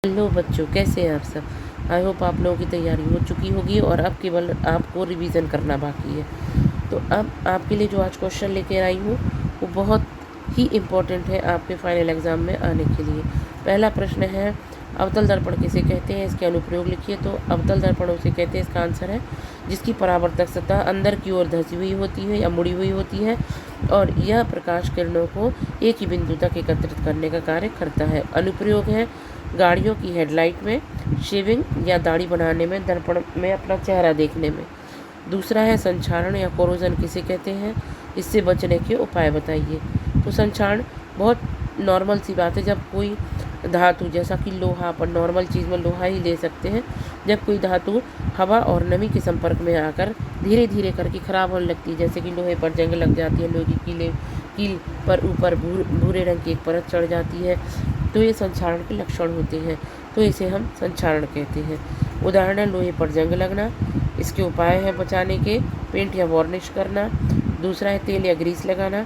Hello बच्चों, कैसे हैं आप सब। आई होप आप लोगों की तैयारी हो चुकी होगी और अब केवल आपको रिवीजन करना बाकी है। तो अब आपके लिए जो आज क्वेश्चन लेके आई हूँ वो बहुत ही इम्पोर्टेंट है आपके फाइनल एग्ज़ाम में आने के लिए। पहला प्रश्न है, अवतल दर्पण किसे कहते हैं, इसके अनुप्रयोग लिखिए। तो अवतल दर्पण उसे कहते हैं, इसका आंसर है जिसकी परावर्तक सतह अंदर की ओर धंसी हुई होती है या मुड़ी हुई होती है और यह प्रकाश किरणों को एक ही बिंदु तक एकत्रित करने का कार्य करता है। अनुप्रयोग है गाड़ियों की हेडलाइट में, शेविंग या दाढ़ी बनाने में, दर्पण में अपना चेहरा देखने में। दूसरा है संक्षारण या कोरोजन किसे कहते हैं, इससे बचने के उपाय बताइए। तो संक्षारण बहुत नॉर्मल सी बात है। जब कोई धातु, जैसा कि लोहा, अपन नॉर्मल चीज़ में लोहा ही ले सकते हैं, जब कोई धातु हवा और नमी के संपर्क में आकर धीरे धीरे करके ख़राब होने लगती है, जैसे कि लोहे पर जंग लग जाती है, लोहे की कील पर ऊपर भूरे रंग की एक परत चढ़ जाती है, तो ये संक्षारण के लक्षण होते हैं। तो इसे हम संक्षारण कहते हैं। उदाहरण है लोहे पर जंग लगना। इसके उपाय हैं बचाने के, पेंट या वार्निश करना। दूसरा है तेल या ग्रीस लगाना।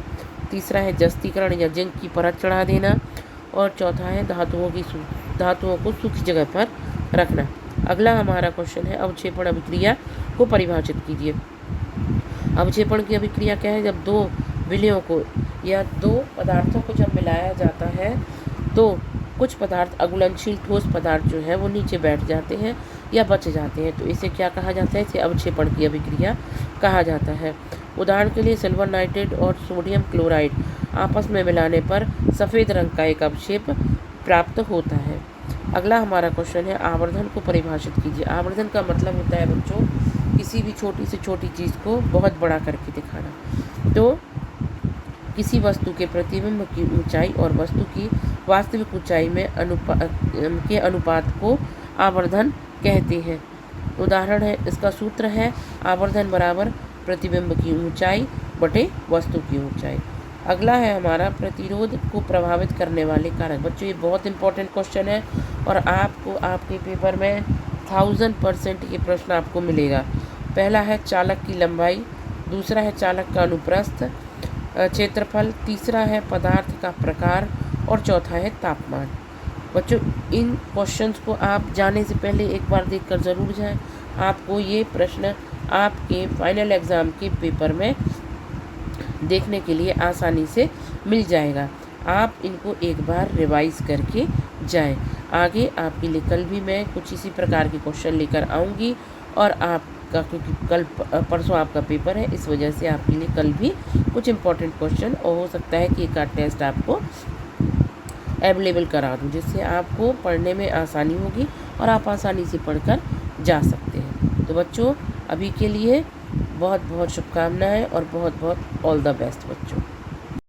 तीसरा है जस्तीकरण या जिंक की परत चढ़ा देना। और चौथा है धातुओं को सूखी जगह पर रखना। अगला हमारा क्वेश्चन है अवक्षेपण अभिक्रिया को परिभाषित कीजिए। अवक्षेपण की अभिक्रिया क्या है, जब दो विलयों को या दो पदार्थों को जब मिलाया जाता है तो कुछ पदार्थ, अघुलनशील ठोस पदार्थ जो है वो नीचे बैठ जाते हैं या बच जाते हैं, तो इसे क्या कहा जाता है, इसे अवक्षेपण की अभिक्रिया कहा जाता है। उदाहरण के लिए सिल्वर नाइट्रेट और सोडियम क्लोराइड आपस में मिलाने पर सफ़ेद रंग का एक अवक्षेप प्राप्त होता है। अगला हमारा क्वेश्चन है आवर्धन को परिभाषित कीजिए। आवर्धन का मतलब होता है बच्चों किसी भी छोटी से छोटी चीज़ को बहुत बड़ा करके दिखाना। तो किसी वस्तु के प्रतिबिंब की ऊंचाई और वस्तु की वास्तविक ऊंचाई में अनुपात को आवर्धन कहते हैं। उदाहरण है, इसका सूत्र है आवर्धन बराबर प्रतिबिंब की ऊंचाई बटे वस्तु की ऊंचाई। अगला है हमारा प्रतिरोध को प्रभावित करने वाले कारक। बच्चों, ये बहुत इंपॉर्टेंट क्वेश्चन है और आपको आपके पेपर में 1000% ये प्रश्न आपको मिलेगा। पहला है चालक की लंबाई, दूसरा है चालक का अनुप्रस्थ क्षेत्रफल, तीसरा है पदार्थ का प्रकार और चौथा है तापमान। बच्चों, इन क्वेश्चंस को आप जाने से पहले एक बार देखकर ज़रूर जाएं। आपको ये प्रश्न आपके फाइनल एग्ज़ाम के पेपर में देखने के लिए आसानी से मिल जाएगा। आप इनको एक बार रिवाइज करके जाएं। आगे आपके लिए कल भी मैं कुछ इसी प्रकार के क्वेश्चन लेकर आऊँगी और आपका, क्योंकि कल परसों आपका पेपर है, इस वजह से आपके लिए कल भी कुछ इम्पोर्टेंट क्वेश्चन, और हो सकता है कि एक आध टेस्ट आपको अवेलेबल करा दूँ, जिससे आपको पढ़ने में आसानी होगी और आप आसानी से पढ़कर जा सकते हैं। तो बच्चों, अभी के लिए बहुत बहुत शुभकामनाएं और बहुत बहुत ऑल द बेस्ट बच्चों।